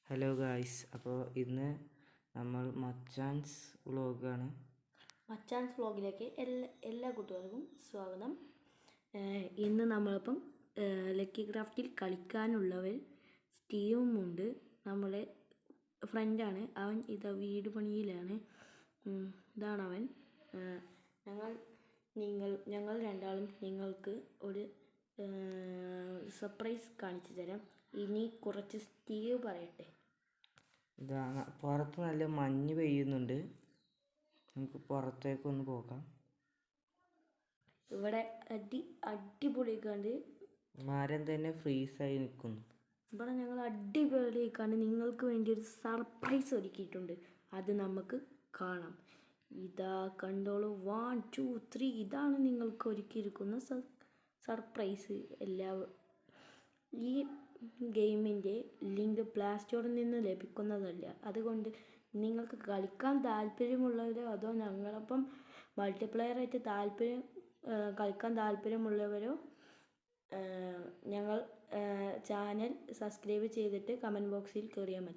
Hello guys, അപ്പോൾ ഇന്ന് നമ്മൾ മച്ചാൻസ് വ്ളോഗാണ്. മച്ചാൻസ് വ്ളോഗിലേക്ക് എല്ലാ കൂട്ടുകാർക്കും സ്വാഗതം. ഇന്ന് നമ്മളിപ്പം ലക്കി ക്രാഫ്റ്റിൽ കളിക്കാനുള്ളവർ സ്റ്റീവും ഉണ്ട്. നമ്മളെ ഫ്രണ്ടാണ് അവൻ. വീട് പണിയിലാണ്. ഇതാണവൻ. ഞങ്ങൾ രണ്ടാളും നിങ്ങൾക്ക് ഒരു സർപ്രൈസ് കാണിച്ചു തരാം. ഇനി കുറച്ച് സ്റ്റീവ് പറയട്ടെ. ഇതാണ്, പുറത്ത് നല്ല മഞ്ഞ് പെയ്യുന്നുണ്ട്. നമുക്ക് പുറത്തേക്കൊന്ന് പോകാം. ഇവിടെ അടിപൊളിയാക്കാണ്ട് മരം തന്നെ ഫ്രീസായി നിൽക്കുന്നു. ഇവിടെ ഞങ്ങൾ അടിപൊളിയാക്കാണ്ട് നിങ്ങൾക്ക് വേണ്ടി ഒരു സർപ്രൈസ് ഒരുക്കിയിട്ടുണ്ട്. അത് നമുക്ക് കാണാം. ഇതാ കണ്ടോളൂ. 1 2 3 ഇതാണ് നിങ്ങൾക്ക് ഒരുക്കിയിരിക്കുന്ന സർപ്രൈസ്. ഈ ഗെയിമിൻ്റെ ലിങ്ക് പ്ലേ സ്റ്റോറിൽ നിന്ന് ലഭിക്കുന്നതല്ല. അതുകൊണ്ട് നിങ്ങൾക്ക് കളിക്കാൻ താല്പര്യമുള്ളവരോ അതോ ഞങ്ങളൊപ്പം മൾട്ടിപ്ലെയറായിട്ട് കളിക്കാൻ താല്പര്യമുള്ളവരോ ഞങ്ങൾ ചാനൽ സബ്സ്ക്രൈബ് ചെയ്തിട്ട് കമൻറ്റ് ബോക്സിൽ കയറിയാൽ മതി.